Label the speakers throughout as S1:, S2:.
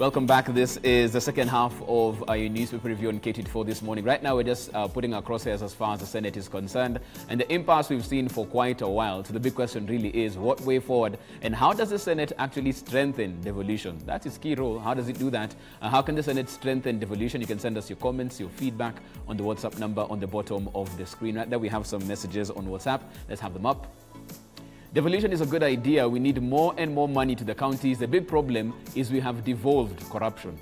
S1: Welcome back. This is the second half of our newspaper review on K24 this morning. Right now, we're just putting our crosshairs as far as the Senate is concerned and the impasse we've seen for quite a while. So the big question really is what way forward and how does the Senate actually strengthen devolution? That's its key role. How does it do that? How can the Senate strengthen devolution? You can send us your comments, your feedback on the WhatsApp number on the bottom of the screen. Right there, we have some messages on WhatsApp. Let's have them up. Devolution is a good idea. We need more and more money to the counties. The big problem is we have devolved corruption.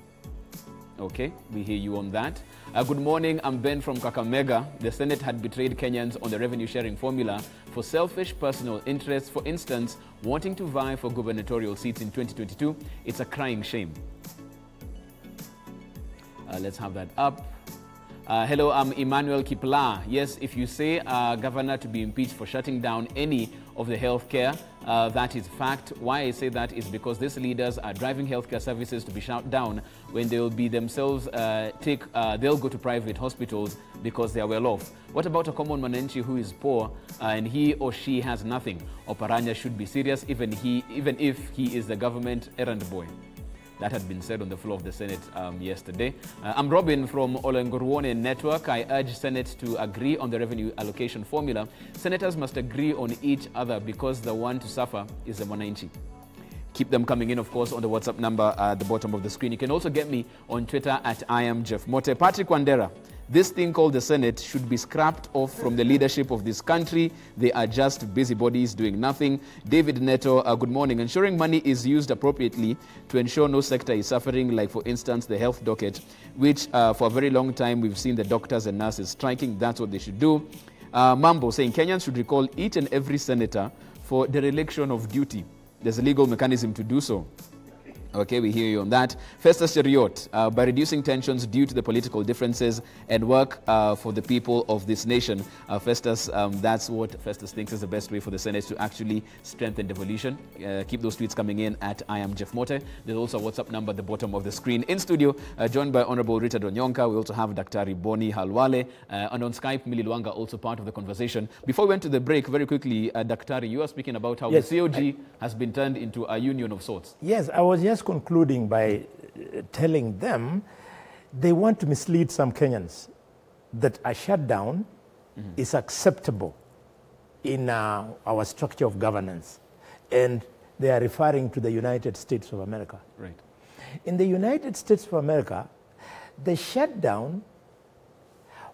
S1: Okay, we hear you on that. Good morning, I'm Ben from Kakamega. The Senate had betrayed Kenyans on the revenue sharing formula for selfish personal interests. For instance, wanting to vie for gubernatorial seats in 2022. It's a crying shame. Let's have that up. Hello, I'm Emmanuel Kipla. Yes, if you say a governor to be impeached for shutting down any of the healthcare, that is fact. Why I say that is because these leaders are driving healthcare services to be shut down when they will be themselves they'll go to private hospitals because they are well off. What about a common mananchi who is poor and he or she has nothing? Oparanya should be serious even if he is the government errand boy. That had been said on the floor of the Senate yesterday. I'm Robin from Olengoruone Network. I urge Senate to agree on the revenue allocation formula. Senators must agree on each other because the one to suffer is the mwananchi. Keep them coming in, of course, on the WhatsApp number at the bottom of the screen. You can also get me on Twitter at @IamJeffMote. Patrick Wandera. This thing called the Senate should be scrapped off from the leadership of this country. They are just busybodies doing nothing. David Neto, good morning. Ensuring money is used appropriately to ensure no sector is suffering, like, for instance, the health docket, which for a very long time we've seen the doctors and nurses striking. That's what they should do. Mambo saying Kenyans should recall each and every senator for dereliction of duty. There's a legal mechanism to do so. Okay, we hear you on that. Festus Cheriot, by reducing tensions due to the political differences and work for the people of this nation. Festus, that's what Festus thinks is the best way for the Senate to actually strengthen devolution. Keep those tweets coming in at @IamJeffMote. There's also a WhatsApp number at the bottom of the screen. In studio, joined by Honorable Richard Onyonka. We also have Dr. Boni Halwale. And on Skype, Lwanga, also part of the conversation. Before we went to the break, very quickly, Dr. you are speaking about how the COG has been turned into a union of sorts.
S2: Yes, I was just concluding by telling them they want to mislead some Kenyans that a shutdown is acceptable in our structure of governance. And they are referring to the United States of America.
S1: Right.
S2: In the United States of America, the shutdown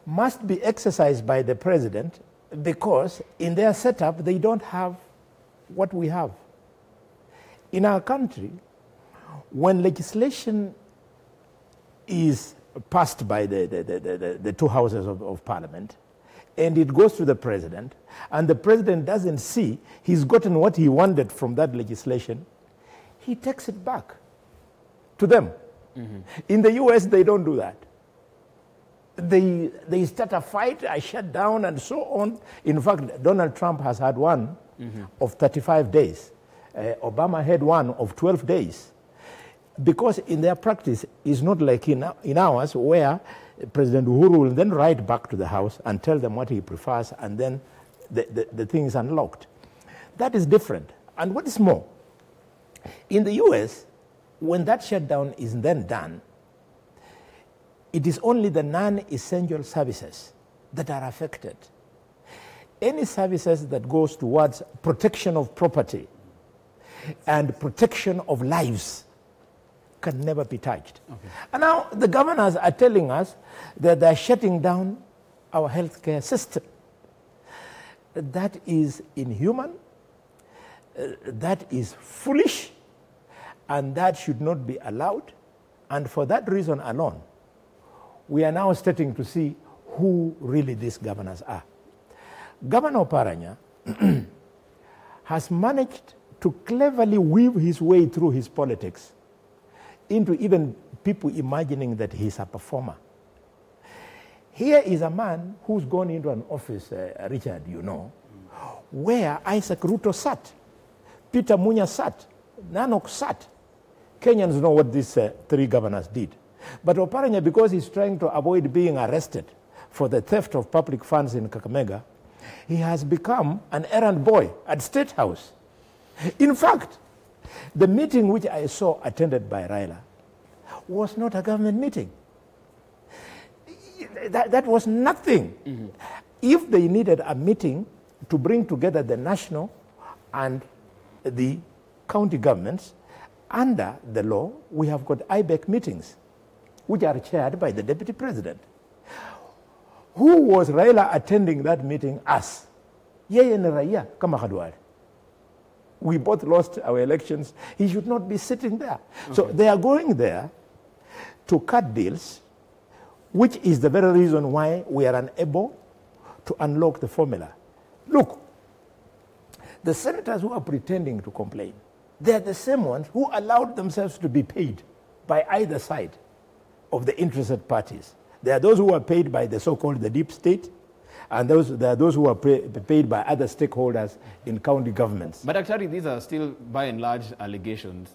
S2: must be exercised by the president because in their setup, they don't have what we have. In our country, when legislation is passed by the two houses of parliament and it goes to the president and the president doesn't see he's gotten what he wanted from that legislation, he takes it back to them. In the US, they don't do that. They start a fight, a shutdown, and so on. In fact, Donald Trump has had one of 35 days. Obama had one of 12 days. Because in their practice, it's not like in ours, where President Uhuru will then write back to the House and tell them what he prefers, and then the thing is unlocked. That is different. And what is more, in the US, when that shutdown is then done, it is only the non-essential services that are affected. Any services that goes towards protection of property and protection of lives can never be touched. Okay. And now the governors are telling us that they're shutting down our healthcare system. That is inhuman, that is foolish, and that should not be allowed. And for that reason alone, we are now starting to see who really these governors are. Governor Oparanya has managed to cleverly weave his way through his politics into even people imagining that he's a performer. Here is a man who's gone into an office, Richard, you know, where Isaac Ruto sat, Peter Munya sat, Nanok sat. Kenyans know what these three governors did. But Oparanya, because he's trying to avoid being arrested for the theft of public funds in Kakamega, he has become an errand boy at State House. In fact, the meeting which I saw attended by Raila, was not a government meeting. That was nothing. Mm-hmm. If they needed a meeting to bring together the national and the county governments, under the law, we have got IBEC meetings, which are chaired by the deputy president. Who was Raila attending that meeting? Us. Yeye ni raia kama Khalwale. We both lost our elections. He should not be sitting there. Okay. So they are going there to cut deals, which is the very reason why we are unable to unlock the formula. Look, the senators who are pretending to complain, they are the same ones who allowed themselves to be paid by either side of the interested parties. There are those who are paid by the so-called the deep state, and there are those who are paid by other stakeholders in county governments.
S1: But actually, these are still, by and large, allegations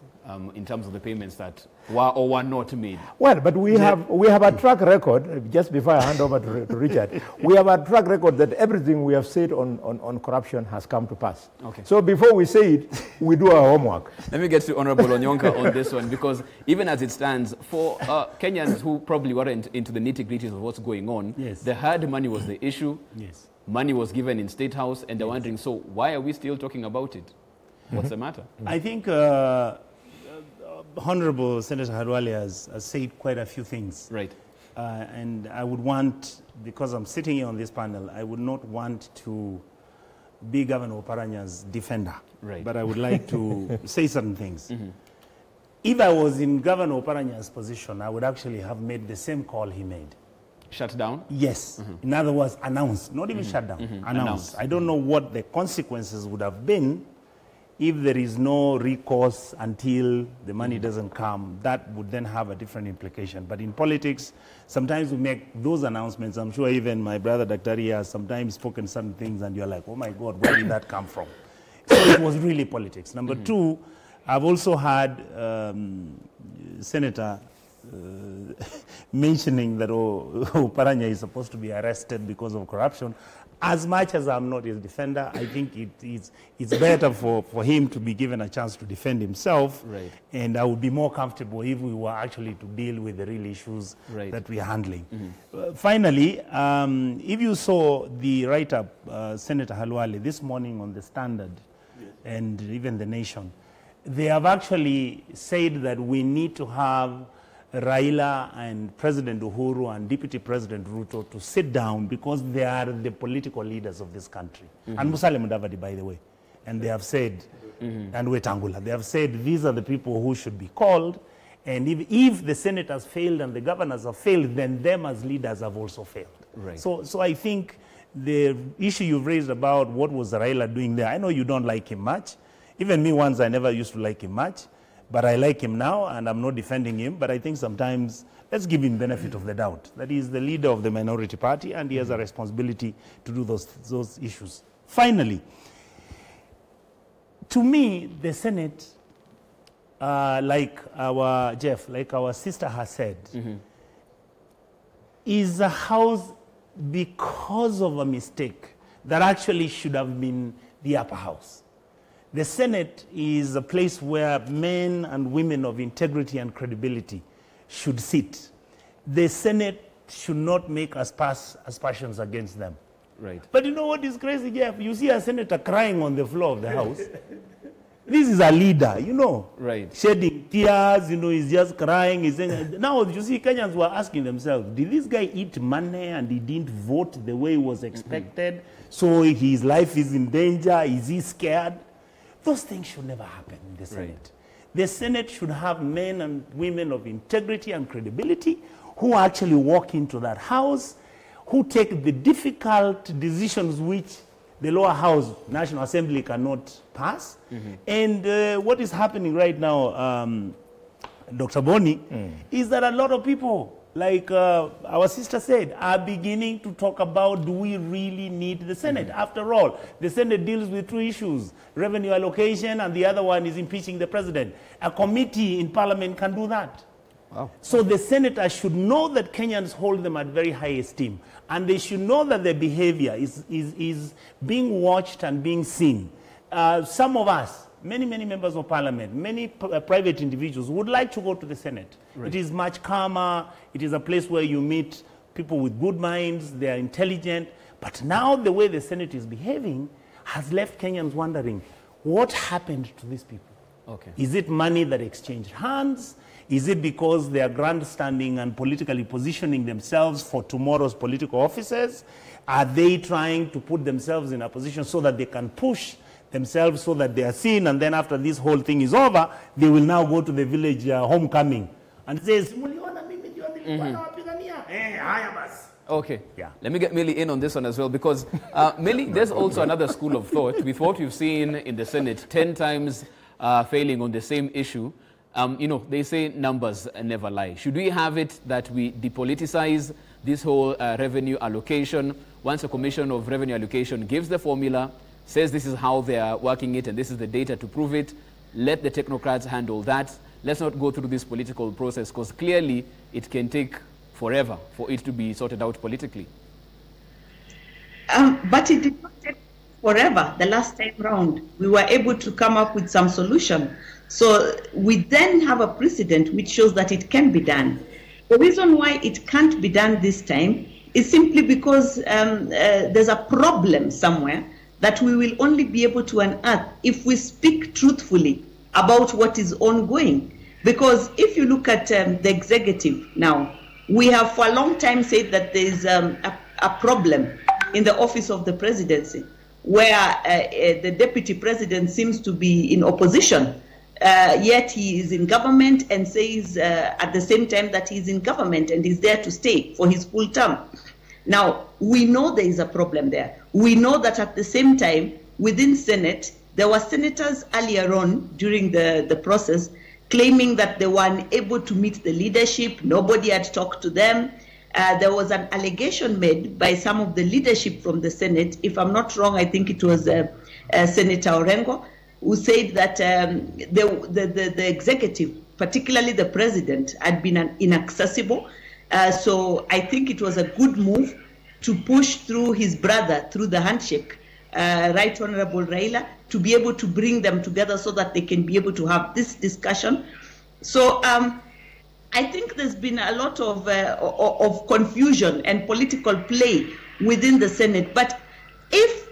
S1: in terms of the payments that were or were not made.
S2: Well, but we have a track record, just before I hand over to Richard, we have a track record that everything we have said on corruption has come to pass. Okay. So before we say it, we do our homework.
S1: Let me get to Honorable Onyonka on this one, because even as it stands, for Kenyans who probably weren't into the nitty-gritties of what's going on, yes, the hard money was the issue. Yes. Money was given in State House, and they're wondering, so why are we still talking about it? What's the matter?
S3: I think Honorable Senator Khalwale has said quite a few things. Right. And I would want, because I'm sitting here on this panel, I would not want to be Governor Oparanya's defender. Right. But I would like to say certain things. Mm-hmm. If I was in Governor Oparanya's position, I would actually have made the same call he made.
S1: Shut down?
S3: Yes. Mm-hmm. In other words, announced. Not even shut down. Mm-hmm. Announced. I don't know what the consequences would have been if there is no recourse until the money doesn't come. That would then have a different implication. But in politics, sometimes we make those announcements. I'm sure even my brother Daktari has sometimes spoken certain things and you're like, oh my God, where did that come from? So it was really politics. Number two, I've also had Senator mentioning that Paranya is supposed to be arrested because of corruption. As much as I'm not his defender, I think it's better for him to be given a chance to defend himself. Right. And I would be more comfortable if we were actually to deal with the real issues that we are handling. Mm-hmm. Finally, if you saw the write-up, Senator Khalwale, this morning on the Standard, yes, and even the Nation, they have actually said that we need to have Raila and President Uhuru and Deputy President Ruto to sit down because they are the political leaders of this country. Mm-hmm. And Musalia Mudavadi, by the way. And they have said, and Wetangula, they have said these are the people who should be called. And if the senators failed and the governors have failed, then them as leaders have also failed. Right. So I think the issue you've raised about what was Raila doing there, I know you don't like him much. Even me once, I never used to like him much. But I like him now, and I'm not defending him. But I think sometimes, let's give him benefit of the doubt. That he is the leader of the minority party, and he has a responsibility to do those issues. Finally, to me, the Senate, like our sister has said, is a house because of a mistake that actually should have been the upper house. The Senate is a place where men and women of integrity and credibility should sit. The Senate should not make aspersions against them. Right. But you know what is crazy, Jeff? You see a senator crying on the floor of the House. This is a leader, you know. Right. Shedding tears, you know, he's just crying. He's saying, now, you see, Kenyans were asking themselves, did this guy eat money and he didn't vote the way it was expected? So his life is in danger? Is he scared? Those things should never happen in the Senate. Right. The Senate should have men and women of integrity and credibility who actually walk into that house, who take the difficult decisions which the lower house, National Assembly, cannot pass. And what is happening right now, Dr. Boni, is that a lot of people, like our sister said, are beginning to talk about, do we really need the Senate? After all, the Senate deals with two issues, revenue allocation, and the other one is impeaching the president. A committee in Parliament can do that. Wow. So the senators should know that Kenyans hold them at very high esteem, and they should know that their behavior is being watched and being seen. Some of us many members of parliament, many private individuals would like to go to the Senate. Right. It is much calmer. It is a place where you meet people with good minds. They are intelligent. But now the way the Senate is behaving has left Kenyans wondering, what happened to these people?
S1: Okay.
S3: Is it money that exchanged hands? Is it because they are grandstanding and politically positioning themselves for tomorrow's political offices? Are they trying to put themselves in a position so that they can push themselves so that they are seen, and then after this whole thing is over, they will now go to the village homecoming and says,
S1: okay.
S3: Yeah.
S1: Let me get Millie in on this one as well, because Millie, there's also another school of thought with what we've seen in the Senate 10 times failing on the same issue. You know, they say numbers never lie. Should we have it that we depoliticize this whole revenue allocation? Once a Commission of Revenue Allocation gives the formula, says this is how they are working it and this is the data to prove it, let the technocrats handle that. Let's not go through this political process, because clearly it can take forever for it to be sorted out politically.
S4: But it did not take forever. The last time round, we were able to come up with some solution. So we then have a precedent which shows that it can be done. The reason why it can't be done this time is simply because there's a problem somewhere that we will only be able to unearth if we speak truthfully about what is ongoing. Because if you look at the executive now, we have for a long time said that there is a problem in the office of the presidency, where the deputy president seems to be in opposition, yet he is in government and says at the same time that he is in government and is there to stay for his full term. Now, we know there is a problem there. We know that at the same time, within Senate, there were senators earlier on during the process claiming that they were unable to meet the leadership. Nobody had talked to them. There was an allegation made by some of the leadership from the Senate. If I'm not wrong, I think it was Senator Orengo, who said that the executive, particularly the president, had been inaccessible. So I think it was a good move to push through his brother, through the handshake, Right Honorable Raila, to be able to bring them together so that they can be able to have this discussion. So I think there's been a lot of confusion and political play within the Senate. But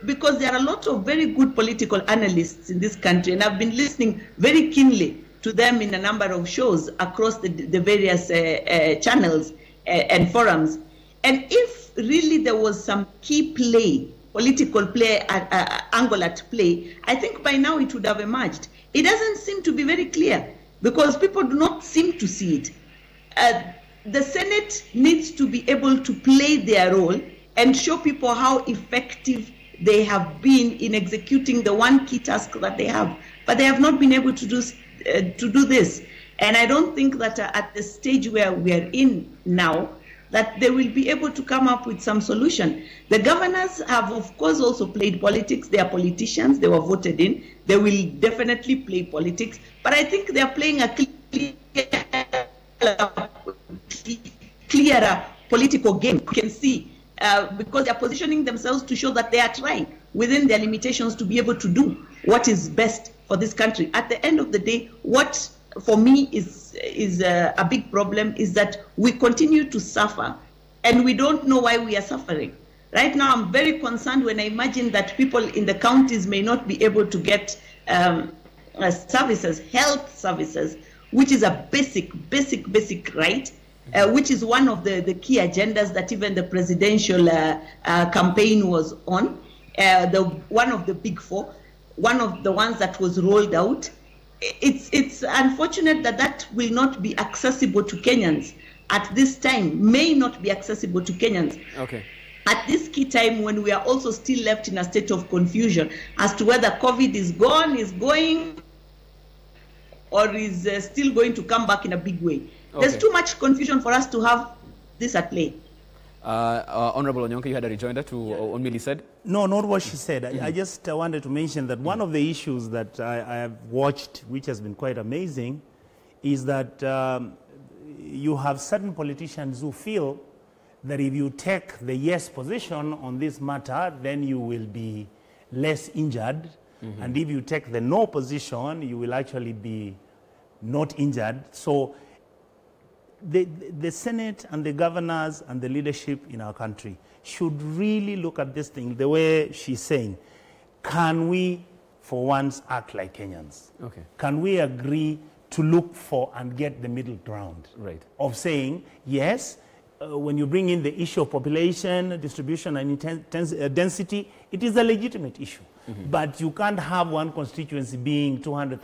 S4: because there are a lot of very good political analysts in this country, and I've been listening very keenly to them in a number of shows across the various channels and forums. And if really there was some key play, political play, angle at play, I think by now it would have emerged. It doesn't seem to be very clear because people do not seem to see it. The Senate needs to be able to play their role and show people how effective they have been in executing the one key task that they have. But they have not been able to do this. And I don't think that at the stage where we are in now, that they will be able to come up with some solution. The governors have, of course, also played politics. They are politicians. They were voted in. They will definitely play politics. But I think they are playing a clearer political game. You can see, because they are positioning themselves to show that they are trying within their limitations to be able to do what is best for this country. At the end of the day, what for me is a big problem is that we continue to suffer and we don't know why we are suffering. Right now, I'm very concerned when I imagine that people in the counties may not be able to get services, health services, which is a basic right, which is one of the key agendas that even the presidential campaign was on. One of the big four, one of the ones that was rolled out. It's unfortunate that will not be accessible to Kenyans at this time, may not be accessible to Kenyans.
S1: Okay.
S4: At this key time when we are also still left in a state of confusion as to whether COVID is gone, is going, or is still going to come back in a big way. Okay. There's too much confusion for us to have this at play.
S1: Honorable Onyonka, you had a rejoinder to what Millie said?
S3: No, not what she said. I just wanted to mention that one of the issues that I have watched, which has been quite amazing, is that you have certain politicians who feel that if you take the yes position on this matter, then you will be less injured And if you take the no position, you will actually be not injured. So the Senate and the governors and the leadership in our country should really look at this thing the way she's saying. Can we, for once, act like Kenyans?
S1: Okay.
S3: Can we agree to look for and get the middle ground?
S1: Right.
S3: Of saying, yes, when you bring in the issue of population, distribution, and density, it is a legitimate issue. But you can't have one constituency being 200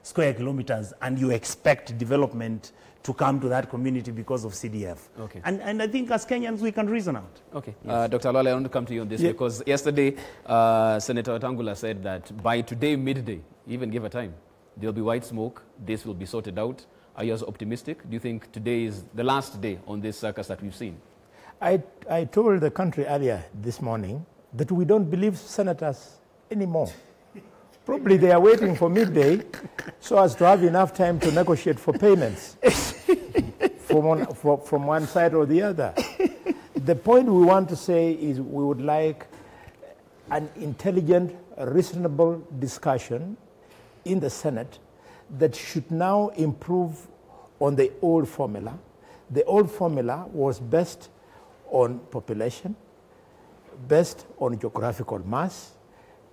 S3: square kilometers and you expect development to come to that community because of CDF.
S1: Okay.
S3: And I think as Kenyans, we can reason out.
S1: Okay.
S3: Yes.
S1: Dr. Alwale, I want to come to you on this because yesterday, Senator Wetangula said that by today, midday, he even gave a time, there'll be white smoke, this will be sorted out. Are you as optimistic? Do you think today is the last day on this circus that we've seen?
S2: I told the country earlier this morning that we don't believe senators anymore. Probably they are waiting for midday so as to have enough time to negotiate for payments from one side or the other. The point we want to say is we would like an intelligent, reasonable discussion in the Senate that should now improve on the old formula. The old formula was based on population, based on geographical mass,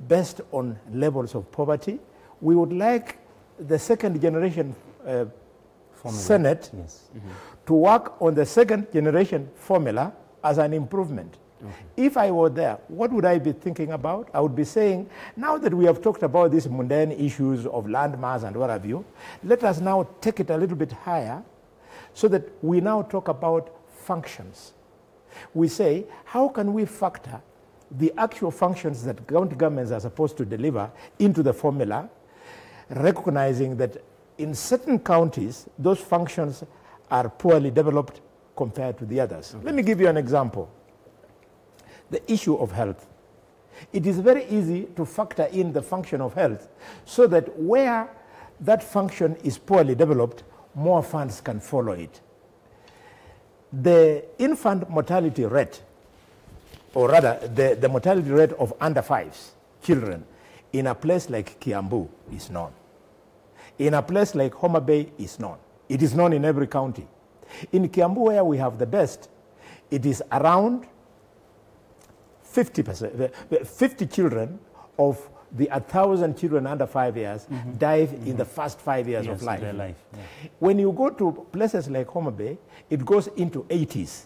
S2: based on levels of poverty. We would like the second generation Senate to work on the second generation formula as an improvement. Okay. If I were there, what would I be thinking about? I would be saying, now that we have talked about these mundane issues of land mass and what have you, let us now take it a little bit higher so that we now talk about functions. We say, how can we factor the actual functions that county governments are supposed to deliver into the formula, recognizing that in certain counties, those functions are poorly developed compared to the others. Okay. Let me give you an example. The issue of health. It is very easy to factor in the function of health so that where that function is poorly developed, more funds can follow it. The infant mortality rate, or rather the mortality rate of under 5s children in a place like Kiambu is known. In a place like Homa Bay is known. It is known in every county. In Kiambu, where we have the best, it is around 50 children of the 1,000 children under 5 years die in the first 5 years of life.
S3: Yeah.
S2: When you go to places like Homa Bay, it goes into 80s.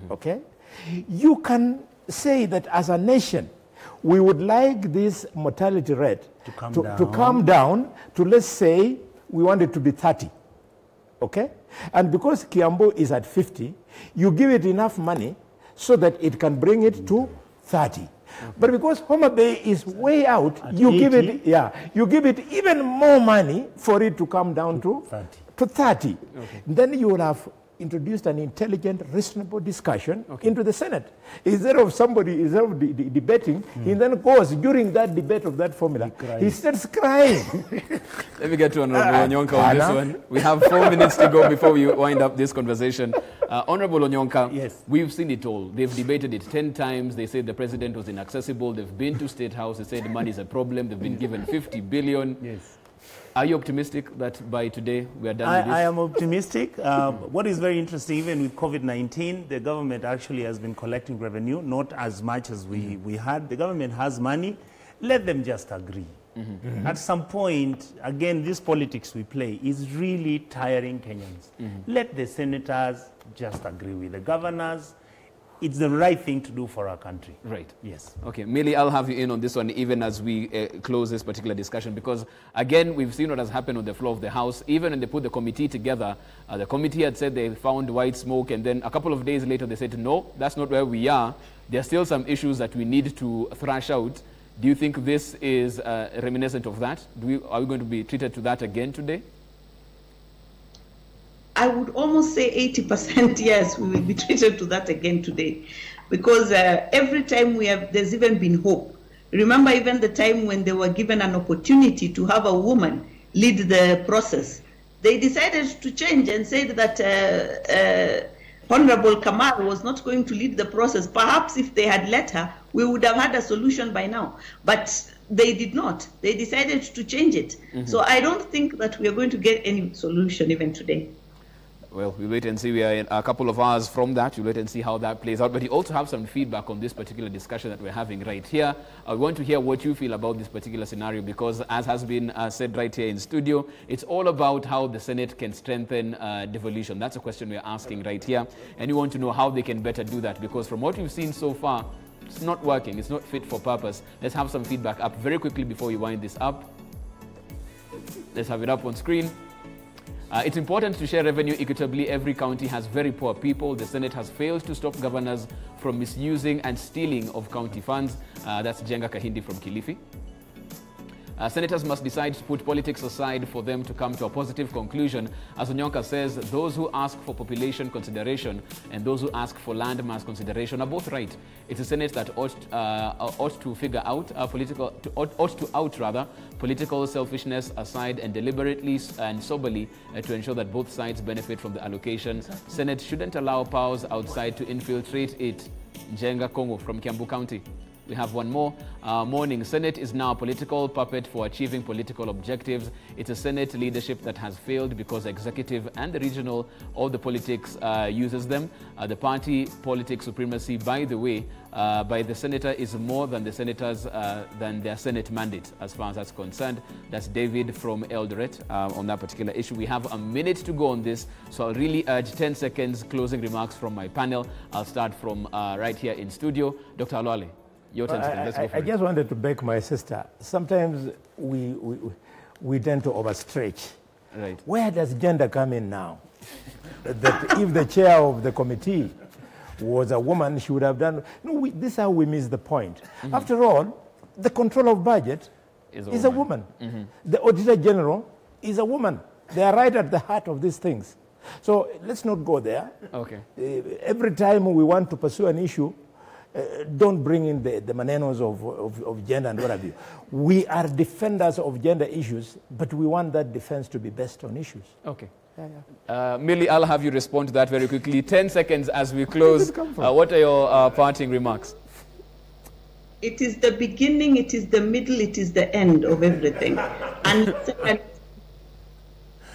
S2: Okay? You can say that as a nation, we would like this mortality rate to come down to, let's say, we want it to be 30. Okay? And because Kiambu is at 50, you give it enough money so that it can bring it to 30. But because Homa Bay is way out, you give it even more money for it to come down to 30. Okay. Then you will have introduced an intelligent, reasonable discussion into the Senate. Instead of debating, he then goes during that debate of that formula, he starts crying.
S1: Let me get to Honorable Onyonka on this one. We have 4 minutes to go before we wind up this conversation. Honorable Onyonka,
S3: yes.
S1: We've seen it all. They've debated it 10 times. They said the president was inaccessible. They've been to State House. They said money is a problem. They've been given 50 billion.
S3: Yes.
S1: Are you optimistic that by today we are done with this?
S3: I am optimistic. What is very interesting, even with COVID-19, the government actually has been collecting revenue, not as much as we had. The government has money. Let them just agree. At some point, again, this politics we play is really tiring Kenyans. Let the senators just agree with the governors. It's the right thing to do for our country.
S1: Right.
S3: Yes.
S1: Okay, Millie, I'll have you in on this one even as we close this particular discussion because, again, we've seen what has happened on the floor of the House. Even when they put the committee together, the committee had said they found white smoke, and then a couple of days later they said, no, that's not where we are. There are still some issues that we need to thrash out. Do you think this is reminiscent of that? Are we going to be treated to that again today?
S4: I would almost say 80% yes, we will be treated to that again today. Because every time there's even been hope. Remember even the time when they were given an opportunity to have a woman lead the process. They decided to change and said that Honorable Kamal was not going to lead the process. Perhaps if they had let her, we would have had a solution by now. But they did not. They decided to change it. So I don't think that we are going to get any solution even today.
S1: Well, we'll wait and see. We are in a couple of hours from that. We'll wait and see how that plays out. But you also have some feedback on this particular discussion that we're having right here. I want to hear what you feel about this particular scenario, because as has been said right here in studio, it's all about how the Senate can strengthen devolution. That's a question we're asking right here. And we want to know how they can better do that, because from what we've seen so far, it's not working. It's not fit for purpose. Let's have some feedback up very quickly before we wind this up. Let's have it up on screen. It's important to share revenue equitably. Every county has very poor people. The Senate has failed to stop governors from misusing and stealing of county funds. That's Jenga Kahindi from Kilifi. Senators must decide to put politics aside for them to come to a positive conclusion. As Onyonka says, those who ask for population consideration and those who ask for land mass consideration are both right. It's a Senate that ought to figure out ought to out political selfishness aside and deliberately and soberly to ensure that both sides benefit from the allocation. Exactly. Senate shouldn't allow powers outside to infiltrate it. Jenga Kongo from Kiambu County. We have one more. Morning. Senate is now a political puppet for achieving political objectives. It's a Senate leadership that has failed because executive and the regional, all the politics uses them. The party politics supremacy, by the way, by the senator is more than the senators, than their Senate mandate, as far as that's concerned. That's David from Eldoret on that particular issue. We have a minute to go on this, so I'll really urge 10 seconds closing remarks from my panel. I'll start from right here in studio. Dr. Alwale. Your turn. Let's go for it.
S2: I just wanted to beg my sister. Sometimes we tend to overstretch.
S1: Right.
S2: Where does gender come in now? That if the chair of the committee was a woman, she would have done. No, this is how we miss the point. After all, the control of budget is a woman. The Auditor General is a woman. They are right at the heart of these things. So let's not go there.
S1: Okay.
S2: Every time we want to pursue an issue, don't bring in the manenos of gender and what have you. We are defenders of gender issues, but we want that defense to be based on issues.
S1: Okay. Millie, I'll have you respond to that very quickly. 10 seconds as we close. What are your parting remarks?
S4: It is the beginning, it is the middle, it is the end of everything. And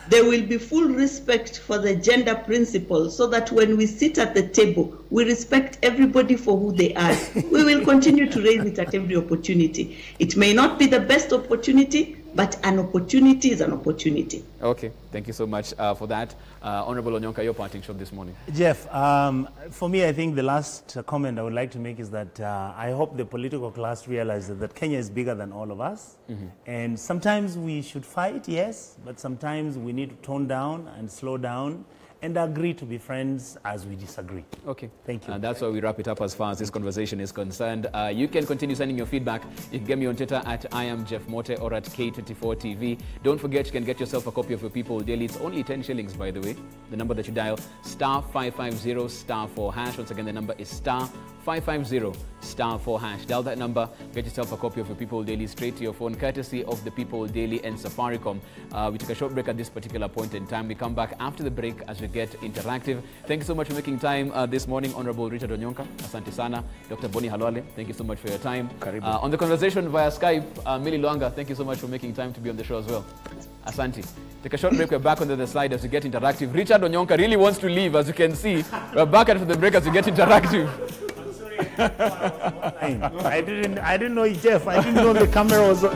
S4: there will be full respect for the gender principle, so that when we sit at the table, we respect everybody for who they are. We will continue to raise it at every opportunity. It may not be the best opportunity, but an opportunity is an opportunity.
S1: Okay, thank you so much for that. Honorable Onyonka, your parting shot this morning.
S3: Jeff, for me, I think the last comment I would like to make is that I hope the political class realizes that Kenya is bigger than all of us. And sometimes we should fight, yes, but sometimes we need to tone down and slow down and agree to be friends as we disagree.
S1: Okay.
S3: Thank you.
S1: And that's why we wrap it up as far as this conversation is concerned. You can continue sending your feedback. You can get me on Twitter at @IamJeffMote or at K24TV. Don't forget, you can get yourself a copy of your People Daily. It's only 10 shillings, by the way. The number that you dial, *550 *4#. Once again, the number is *550 *4#. Dial that number, get yourself a copy of your People Daily straight to your phone, courtesy of the People Daily and Safaricom. We took a short break at this particular point in time. We come back after the break as we get interactive. Thank you so much for making time this morning, Honorable Richard Onyonka. Asante sana. Dr. Boni Halwale, thank you so much for your time. On the conversation via Skype, Millie Lwanga, thank you so much for making time to be on the show as well. Asante. Take a short break. We're back on the other side as we get interactive. Richard Onyonka really wants to leave, as you can see. We're back after the break as we get interactive.
S3: I didn't know, Jeff. I didn't know the camera was on.